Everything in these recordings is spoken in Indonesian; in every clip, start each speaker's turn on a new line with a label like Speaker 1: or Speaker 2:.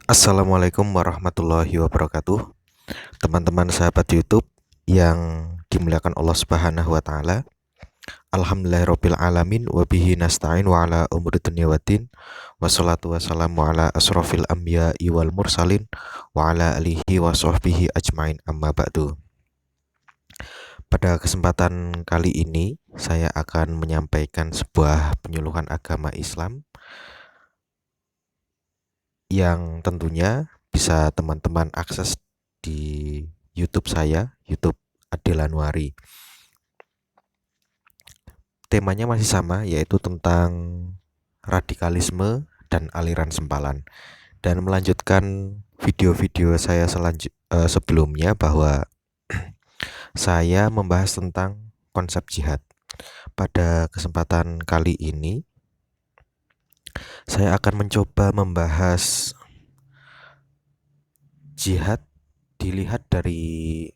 Speaker 1: Assalamualaikum warahmatullahi wabarakatuh. Teman-teman sahabat YouTube yang dimuliakan Allah Subhanahu wa taala. Alhamdulillahirabbil alamin wa bihi nasta'in wa ala umuri dunya waddin. Wassalatu wassalamu ala asrofil anbiya'i wal mursalin wa ala alihi wa sahbihi ajmain amma ba'du. Pada kesempatan kali ini saya akan menyampaikan sebuah penyuluhan agama Islam yang tentunya bisa teman-teman akses di YouTube saya, YouTube Adil Anwari. Temanya masih sama, yaitu tentang radikalisme dan aliran sempalan. Dan melanjutkan video-video saya sebelumnya bahwa saya membahas tentang konsep jihad. Pada kesempatan kali ini saya akan mencoba membahas jihad dilihat dari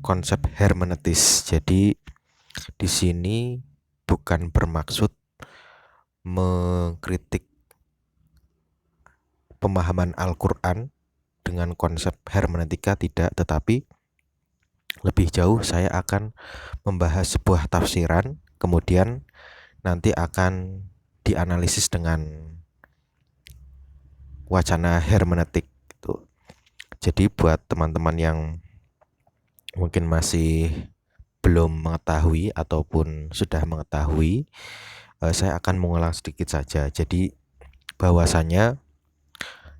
Speaker 1: konsep hermeneutis. Jadi di sini bukan bermaksud mengkritik pemahaman Al-Qur'an dengan konsep hermeneutika, tidak, tetapi lebih jauh saya akan membahas sebuah tafsiran, kemudian nanti akan dianalisis dengan wacana hermeneutik gitu. Jadi buat teman-teman yang mungkin masih belum mengetahui ataupun sudah mengetahui, saya akan mengulang sedikit saja. Jadi bahwasanya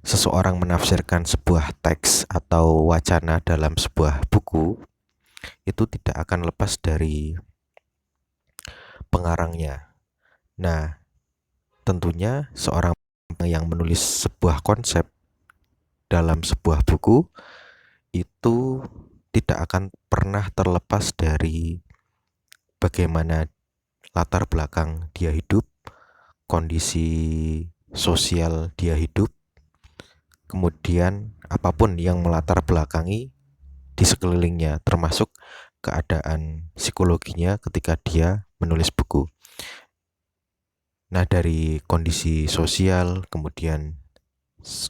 Speaker 1: seseorang menafsirkan sebuah teks atau wacana dalam sebuah buku itu tidak akan lepas dari pengarangnya. Nah, tentunya seorang yang menulis sebuah konsep dalam sebuah buku itu tidak akan pernah terlepas dari bagaimana latar belakang dia hidup, kondisi sosial dia hidup, kemudian apapun yang melatar belakangi di sekelilingnya, termasuk keadaan psikologinya ketika dia menulis buku. Nah, dari kondisi sosial, kemudian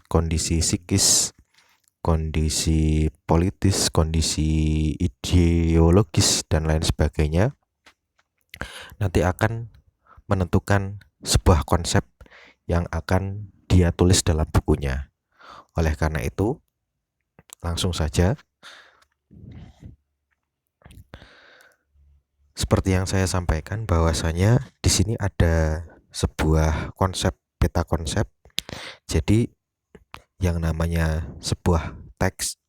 Speaker 1: kondisi psikis, kondisi politis, kondisi ideologis, dan lain sebagainya, nanti akan menentukan sebuah konsep yang akan dia tulis dalam bukunya. Oleh karena itu, langsung saja, seperti yang saya sampaikan bahwasanya di sini ada sebuah konsep, peta konsep. Jadi yang namanya sebuah teks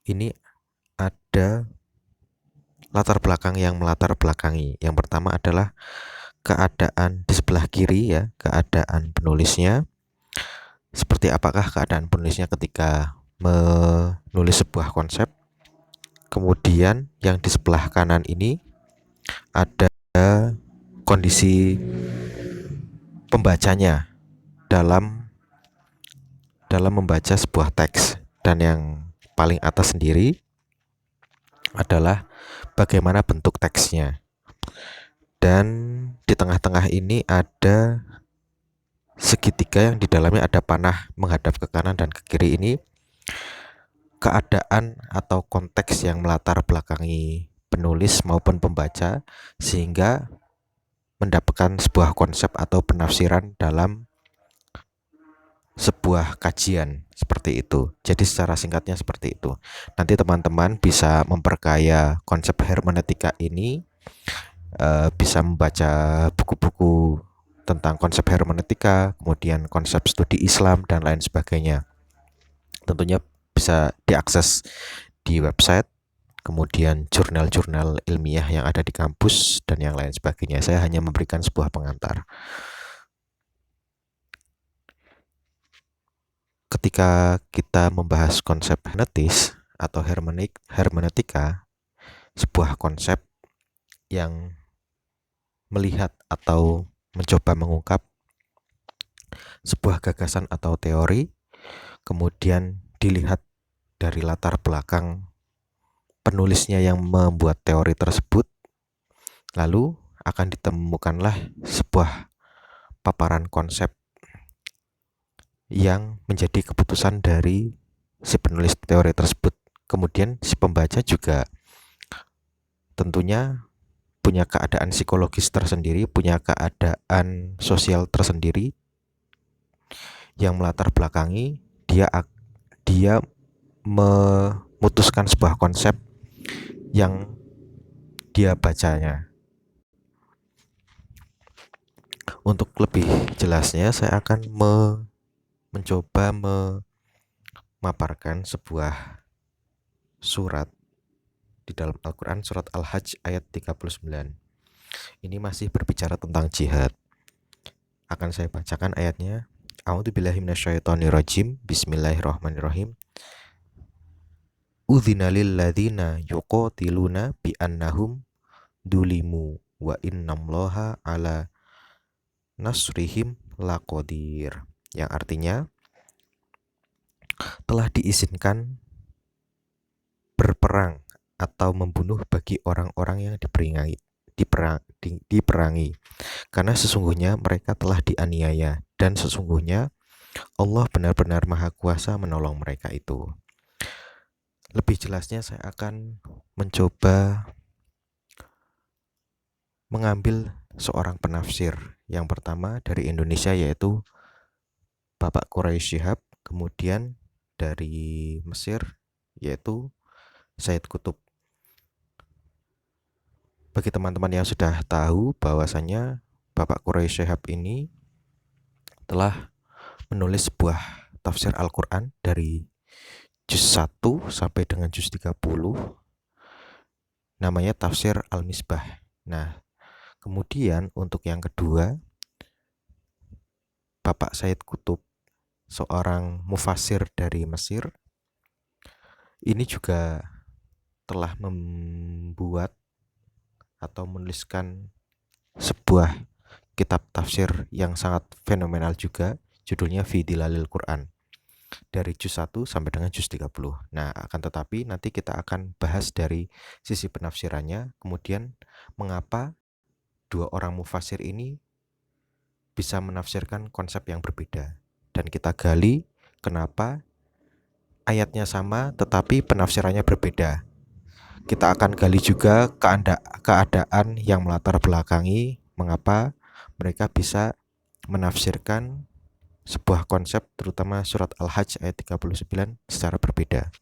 Speaker 1: ini ada latar belakang yang melatar belakangi. Yang pertama adalah keadaan di sebelah kiri, ya, keadaan penulisnya. Seperti apakah keadaan penulisnya ketika menulis sebuah konsep. Kemudian yang di sebelah kanan ini ada kondisi pembacanya dalam membaca sebuah teks, dan yang paling atas sendiri adalah bagaimana bentuk teksnya. Dan di tengah-tengah ini ada segitiga yang di dalamnya ada panah menghadap ke kanan dan ke kiri. Ini keadaan atau konteks yang melatar belakangi penulis maupun pembaca sehingga mendapatkan sebuah konsep atau penafsiran dalam sebuah kajian, seperti itu. Jadi secara singkatnya seperti itu. Nanti teman-teman bisa memperkaya konsep hermeneutika ini, bisa membaca buku-buku tentang konsep hermeneutika, kemudian konsep studi Islam, dan lain sebagainya. Tentunya bisa diakses di website, kemudian jurnal-jurnal ilmiah yang ada di kampus, dan yang lain sebagainya. Saya hanya memberikan sebuah pengantar. Ketika kita membahas konsep hermeneutis atau hermeneutika, sebuah konsep yang melihat atau mencoba mengungkap sebuah gagasan atau teori, kemudian dilihat dari latar belakang penulisnya yang membuat teori tersebut, lalu akan ditemukanlah sebuah paparan konsep yang menjadi keputusan dari si penulis teori tersebut. Kemudian si pembaca juga tentunya punya keadaan psikologis tersendiri, punya keadaan sosial tersendiri yang melatar belakangi dia memutuskan sebuah konsep yang dia bacanya. Untuk lebih jelasnya saya akan mencoba memaparkan sebuah surat di dalam Al-Quran, surat Al-Hajj ayat 39. Ini masih berbicara tentang jihad. Akan saya bacakan ayatnya. A'udzubillahi minasyaitonirrajim. Bismillahirrahmanirrahim. Udzina lil ladzina yuqatiluna bi annahum dulimu wa innallaha ala nasrihim laqadir. Yang artinya telah diizinkan berperang atau membunuh bagi orang-orang yang diperangi karena sesungguhnya mereka telah dianiaya dan sesungguhnya Allah benar-benar maha kuasa menolong mereka itu. Lebih jelasnya saya akan mencoba mengambil seorang penafsir. Yang pertama dari Indonesia yaitu Bapak Quraisy Shihab, kemudian dari Mesir yaitu Said Qutb. Bagi teman-teman yang sudah tahu bahwasanya Bapak Quraisy Shihab ini telah menulis sebuah tafsir Al-Quran dari juz 1 sampai dengan juz 30, namanya tafsir Al-Misbah. Nah, kemudian untuk yang kedua, Bapak Said Qutb, seorang mufasir dari Mesir, ini juga telah membuat atau menuliskan sebuah kitab tafsir yang sangat fenomenal juga, judulnya Fi Dilalil Quran, dari juz 1 sampai dengan juz 30. Nah, akan tetapi nanti kita akan bahas dari sisi penafsirannya, kemudian mengapa dua orang mufasir ini bisa menafsirkan konsep yang berbeda. Dan kita gali kenapa ayatnya sama tetapi penafsirannya berbeda. Kita akan gali juga keadaan yang melatar belakangi mengapa mereka bisa menafsirkan sebuah konsep, terutama surat Al-Hajj ayat 39 secara berbeda.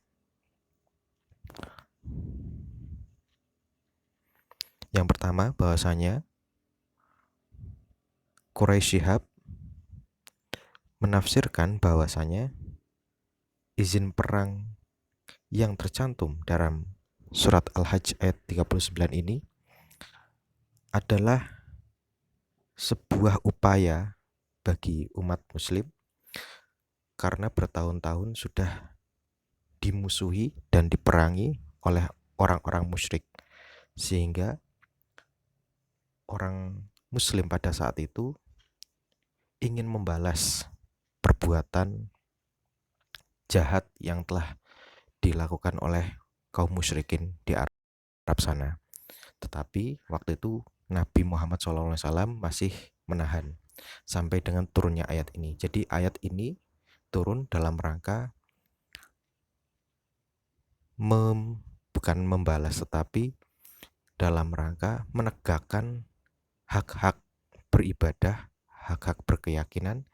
Speaker 1: Yang pertama, bahwasanya Quraisy Shihab menafsirkan bahwasanya izin perang yang tercantum dalam surat Al-Hajj ayat 39 ini adalah sebuah upaya bagi umat muslim karena bertahun-tahun sudah dimusuhi dan diperangi oleh orang-orang musyrik, sehingga orang muslim pada saat itu ingin membalas perbuatan jahat yang telah dilakukan oleh kaum musyrikin di Arab sana. Tetapi waktu itu Nabi Muhammad SAW masih menahan sampai dengan turunnya ayat ini. Jadi ayat ini turun dalam rangka bukan membalas, tetapi dalam rangka menegakkan hak-hak beribadah, hak-hak berkeyakinan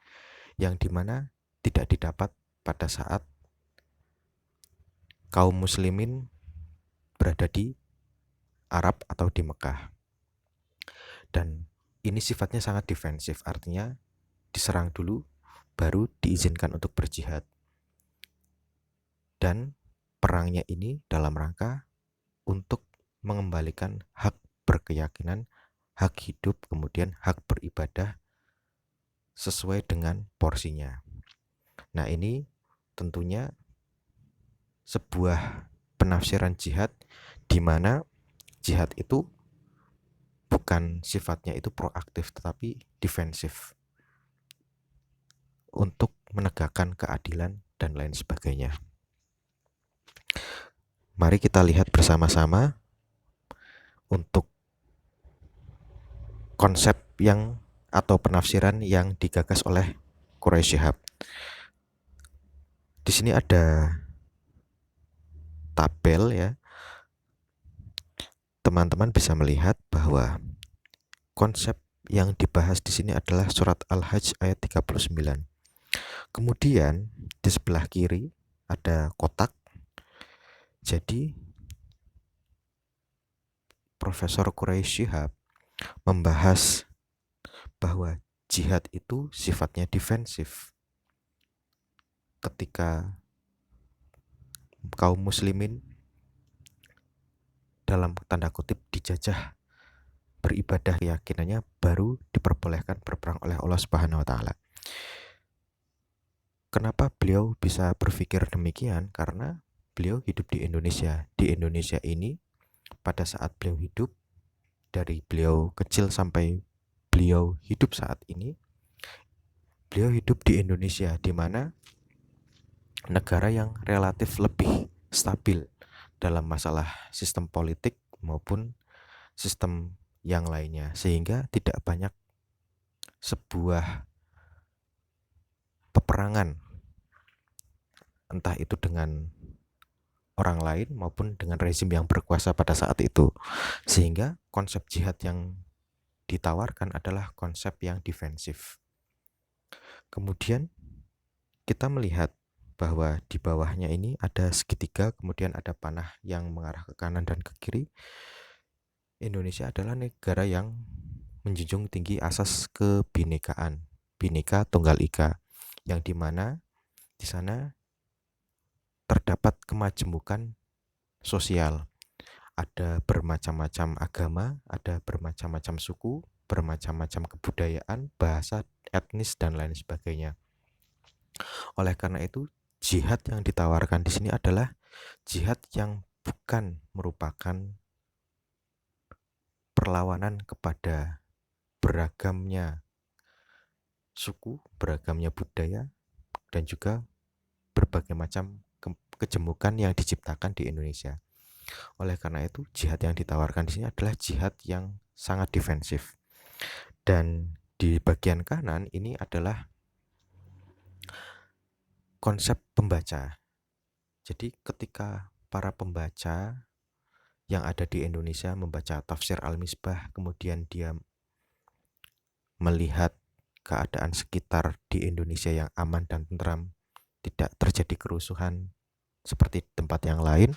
Speaker 1: yang dimana tidak didapat pada saat kaum muslimin berada di Arab atau di Mekah. Dan ini sifatnya sangat defensif, artinya diserang dulu baru diizinkan untuk berjihad. Dan perangnya ini dalam rangka untuk mengembalikan hak berkeyakinan, hak hidup, kemudian hak beribadah sesuai dengan porsinya. Nah, ini tentunya sebuah penafsiran jihad di mana jihad itu bukan sifatnya itu proaktif tetapi defensif untuk menegakkan keadilan dan lain sebagainya. Mari kita lihat bersama-sama untuk konsep yang atau penafsiran yang digagas oleh Quraisy Shihab. Di sini ada tabel ya. Teman-teman bisa melihat bahwa konsep yang dibahas di sini adalah surat Al-Hajj ayat 39. Kemudian di sebelah kiri ada kotak. Jadi Profesor Quraisy Shihab membahas bahwa jihad itu sifatnya defensif. Ketika kaum muslimin dalam tanda kutip dijajah beribadah keyakinannya, baru diperbolehkan berperang oleh Allah Subhanahu wa taala. Kenapa beliau bisa berpikir demikian? Karena beliau hidup di Indonesia. Di Indonesia ini pada saat beliau hidup, dari beliau kecil sampai beliau hidup saat ini, beliau hidup di Indonesia, di mana negara yang relatif lebih stabil dalam masalah sistem politik maupun sistem yang lainnya, sehingga tidak banyak sebuah peperangan, entah itu dengan orang lain maupun dengan rezim yang berkuasa pada saat itu, sehingga konsep jihad yang ditawarkan adalah konsep yang defensif. Kemudian kita melihat bahwa di bawahnya ini ada segitiga, kemudian ada panah yang mengarah ke kanan dan ke kiri. Indonesia adalah negara yang menjunjung tinggi asas kebinekaan, Bhinneka Tunggal Ika, yang dimana di sana terdapat kemajemukan sosial. Ada bermacam-macam agama, ada bermacam-macam suku, bermacam-macam kebudayaan, bahasa, etnis, dan lain sebagainya. Oleh karena itu, jihad yang ditawarkan di sini adalah jihad yang bukan merupakan perlawanan kepada beragamnya suku, beragamnya budaya, dan juga berbagai macam kejemukan yang diciptakan di Indonesia. Oleh karena itu, jihad yang ditawarkan di sini adalah jihad yang sangat defensif. Dan di bagian kanan ini adalah konsep pembaca. Jadi ketika para pembaca yang ada di Indonesia membaca tafsir Al-Misbah, kemudian dia melihat keadaan sekitar di Indonesia yang aman dan tentram, tidak terjadi kerusuhan seperti tempat yang lain,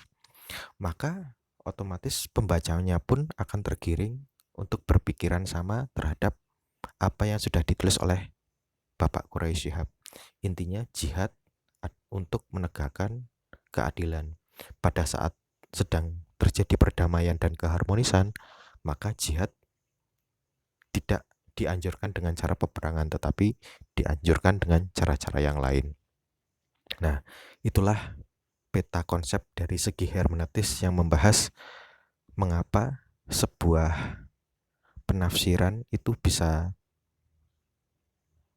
Speaker 1: maka otomatis pembacanya pun akan tergiring untuk berpikiran sama terhadap apa yang sudah ditulis oleh Bapak Quraisy Shihab. Intinya jihad untuk menegakkan keadilan. Pada saat sedang terjadi perdamaian dan keharmonisan, maka jihad tidak dianjurkan dengan cara peperangan, tetapi dianjurkan dengan cara-cara yang lain. Nah, itulah peta konsep dari segi hermeneutis yang membahas mengapa sebuah penafsiran itu bisa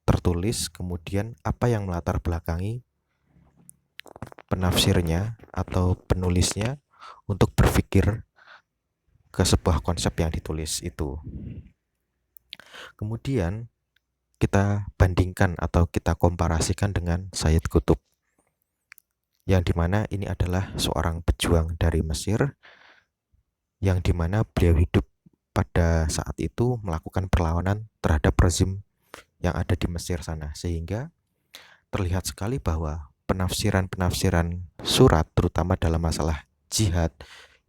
Speaker 1: tertulis, kemudian apa yang melatar belakangi penafsirnya atau penulisnya untuk berpikir ke sebuah konsep yang ditulis itu. Kemudian kita bandingkan atau kita komparasikan dengan Sayyid Qutb, yang dimana ini adalah seorang pejuang dari Mesir, yang dimana beliau hidup pada saat itu melakukan perlawanan terhadap rezim yang ada di Mesir sana, sehingga terlihat sekali bahwa penafsiran-penafsiran surat terutama dalam masalah jihad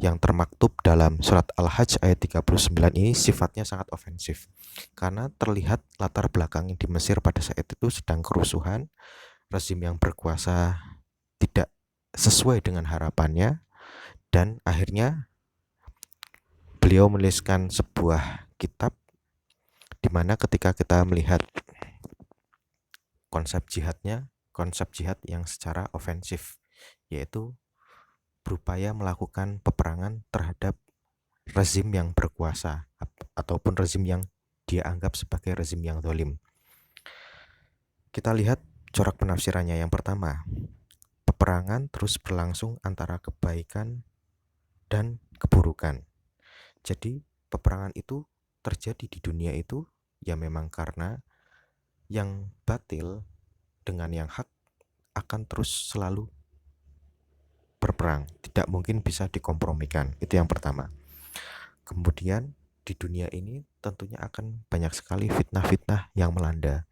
Speaker 1: yang termaktub dalam surat Al-Hajj ayat 39 ini sifatnya sangat ofensif, karena terlihat latar belakang di Mesir pada saat itu sedang kerusuhan, rezim yang berkuasa tidak sesuai dengan harapannya, dan akhirnya beliau menuliskan sebuah kitab di mana ketika kita melihat konsep jihadnya, konsep jihad yang secara ofensif, yaitu berupaya melakukan peperangan terhadap rezim yang berkuasa ataupun rezim yang dia anggap sebagai rezim yang zalim. Kita lihat corak penafsirannya. Yang pertama, peperangan terus berlangsung antara kebaikan dan keburukan. Jadi peperangan itu terjadi di dunia itu ya memang karena yang batil dengan yang hak akan terus selalu berperang, tidak mungkin bisa dikompromikan. Itu yang pertama. Kemudian di dunia ini tentunya akan banyak sekali fitnah-fitnah yang melanda.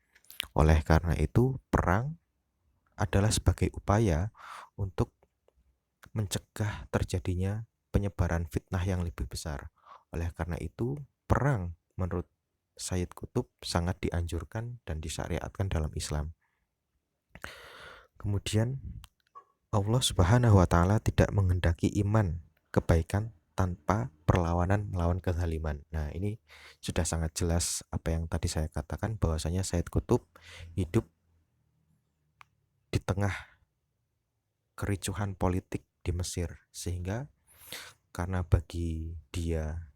Speaker 1: Oleh karena itu, perang adalah sebagai upaya untuk mencegah terjadinya penyebaran fitnah yang lebih besar. Oleh karena itu, perang menurut Sayyid Qutb sangat dianjurkan dan disyariatkan dalam Islam. Kemudian Allah Subhanahu wa taala tidak menghendaki iman kebaikan tanpa perlawanan melawan kezaliman. Nah, ini sudah sangat jelas apa yang tadi saya katakan, bahwasanya Sayyid Qutb hidup di tengah kericuhan politik di Mesir, sehingga karena bagi dia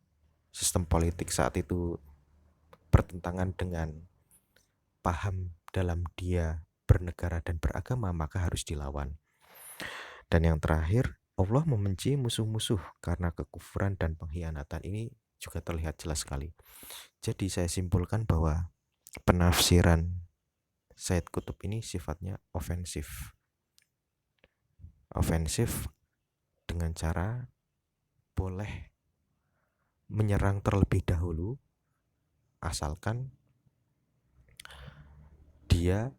Speaker 1: sistem politik saat itu bertentangan dengan paham dalam dia bernegara dan beragama, maka harus dilawan. Dan yang terakhir, Allah membenci musuh-musuh karena kekufuran dan pengkhianatan. Ini juga terlihat jelas sekali. Jadi saya simpulkan bahwa penafsiran Sayyid Qutb ini sifatnya ofensif. Ofensif dengan cara boleh menyerang terlebih dahulu, asalkan dia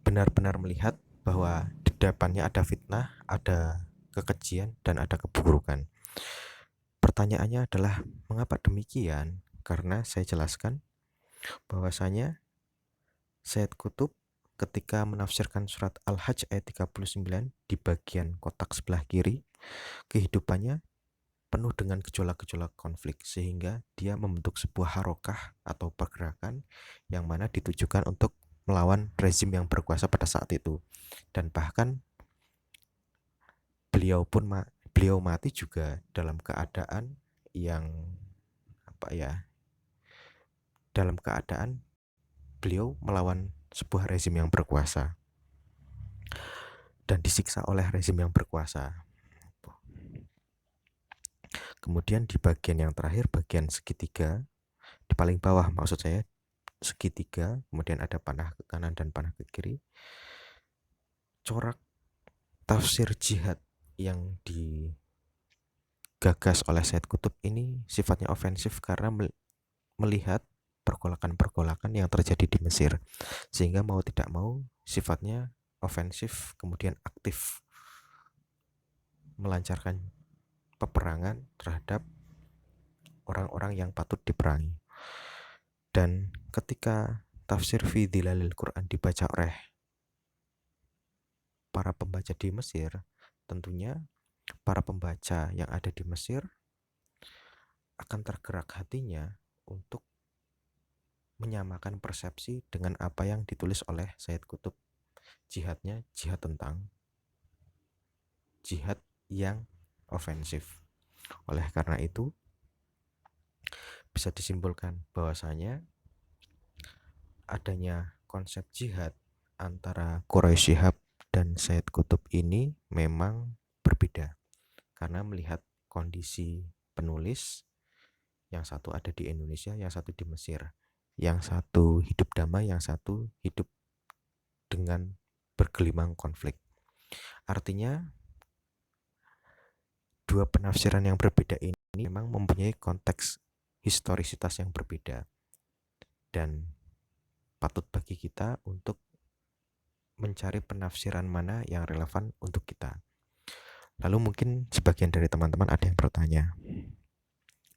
Speaker 1: benar-benar melihat bahwa di depannya ada fitnah, ada kekejian, dan ada keburukan. Pertanyaannya adalah mengapa demikian? Karena saya jelaskan bahwasanya Sayyid Qutb ketika menafsirkan surat Al-Hajj ayat 39 di bagian kotak sebelah kiri, kehidupannya penuh dengan gejolak-gejolak konflik, sehingga dia membentuk sebuah harokah atau pergerakan yang mana ditujukan untuk melawan rezim yang berkuasa pada saat itu. Dan bahkan beliau mati juga dalam keadaan yang dalam keadaan beliau melawan sebuah rezim yang berkuasa dan disiksa oleh rezim yang berkuasa. Kemudian di bagian yang terakhir, bagian segitiga, di paling bawah maksud saya, segitiga, kemudian ada panah ke kanan dan panah ke kiri. Corak tafsir jihad yang digagas oleh Sayyid Qutb ini sifatnya ofensif karena melihat pergolakan-pergolakan yang terjadi di Mesir, sehingga mau tidak mau sifatnya ofensif, kemudian aktif melancarkan peperangan terhadap orang-orang yang patut diperangi. Dan ketika tafsir fi dhilalil Quran dibaca oleh para pembaca di Mesir, tentunya para pembaca yang ada di Mesir akan tergerak hatinya untuk menyamakan persepsi dengan apa yang ditulis oleh Sayyid Qutb. Jihadnya jihad tentang jihad yang ofensif. Oleh karena itu, bisa disimpulkan bahwasanya adanya konsep jihad antara Quraisy Shihab dan Sayyid Qutb ini memang berbeda, karena melihat kondisi penulis, yang satu ada di Indonesia, yang satu di Mesir, yang satu hidup damai, yang satu hidup dengan bergelimang konflik. Artinya dua penafsiran yang berbeda ini memang mempunyai konteks historisitas yang berbeda, dan patut bagi kita untuk mencari penafsiran mana yang relevan untuk kita. Lalu mungkin sebagian dari teman-teman ada yang bertanya,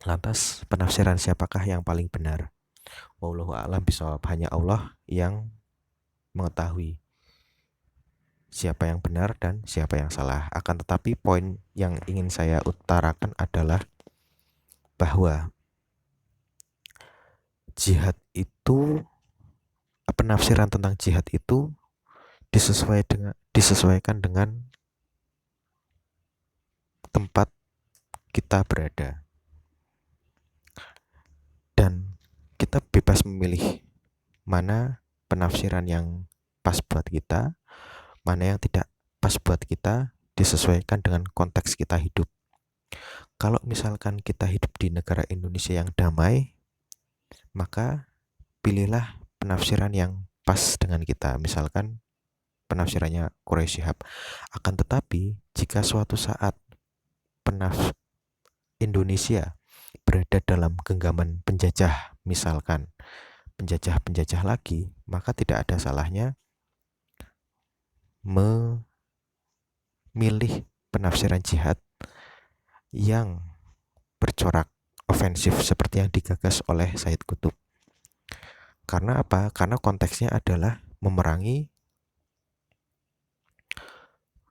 Speaker 1: lantas penafsiran siapakah yang paling benar? Wallahu a'lam bishawab, hanya Allah yang mengetahui siapa yang benar dan siapa yang salah. Akan tetapi poin yang ingin saya utarakan adalah bahwa jihad itu, penafsiran tentang jihad itu disesuaikan dengan tempat kita berada, dan kita bebas memilih mana penafsiran yang pas buat kita, mana yang tidak pas buat kita, disesuaikan dengan konteks kita hidup. Kalau misalkan kita hidup di negara Indonesia yang damai, maka pilihlah penafsiran yang pas dengan kita. Misalkan penafsirannya Quraisy Shihab. Akan tetapi jika suatu saat Indonesia berada dalam genggaman penjajah, misalkan penjajah-penjajah lagi, maka tidak ada salahnya memilih penafsiran jihad yang bercorak ofensif seperti yang digagas oleh Said Qutb. Karena apa? Karena konteksnya adalah memerangi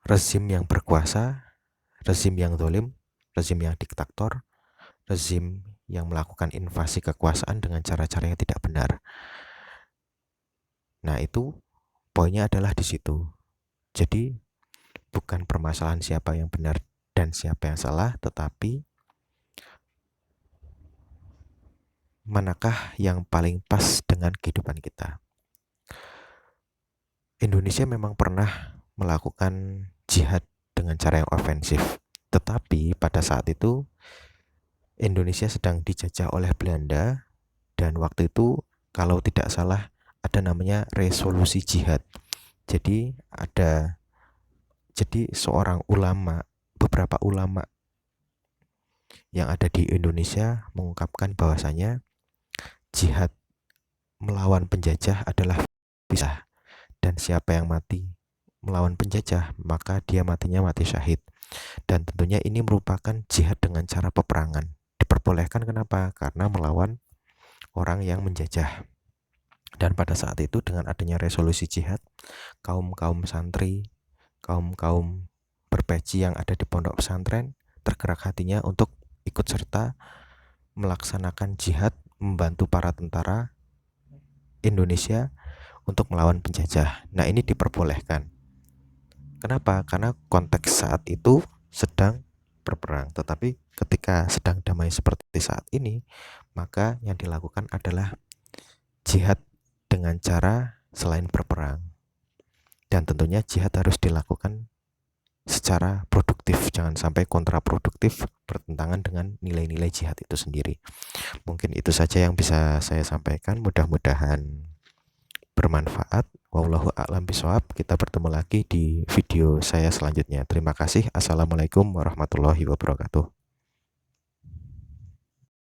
Speaker 1: rezim yang berkuasa, rezim yang zalim, rezim yang diktator, rezim yang melakukan invasi kekuasaan dengan cara-cara yang tidak benar. Nah, itu poinnya adalah di situ. Jadi bukan permasalahan siapa yang benar dan siapa yang salah, tetapi manakah yang paling pas dengan kehidupan kita. Indonesia memang pernah melakukan jihad dengan cara yang ofensif, tetapi pada saat itu Indonesia sedang dijajah oleh Belanda, dan waktu itu kalau tidak salah ada namanya resolusi jihad. Jadi seorang ulama, beberapa ulama yang ada di Indonesia mengungkapkan bahwasanya jihad melawan penjajah adalah bisa, dan siapa yang mati melawan penjajah maka dia matinya mati syahid. Dan tentunya ini merupakan jihad dengan cara peperangan. Diperbolehkan kenapa? Karena melawan orang yang menjajah. Dan pada saat itu dengan adanya resolusi jihad, kaum-kaum santri, kaum-kaum berpeci yang ada di pondok pesantren tergerak hatinya untuk ikut serta melaksanakan jihad, membantu para tentara Indonesia untuk melawan penjajah. Nah, ini diperbolehkan. Kenapa? Karena konteks saat itu sedang berperang. Tetapi ketika sedang damai seperti saat ini, maka yang dilakukan adalah jihad dengan cara selain berperang. Dan tentunya jihad harus dilakukan secara produktif, jangan sampai kontraproduktif, bertentangan dengan nilai-nilai jihad itu sendiri. Mungkin itu saja yang bisa saya sampaikan, mudah-mudahan bermanfaat. Wallahu a'lam bishawab. Kita bertemu lagi di video saya selanjutnya. Terima kasih. Assalamualaikum warahmatullahi wabarakatuh.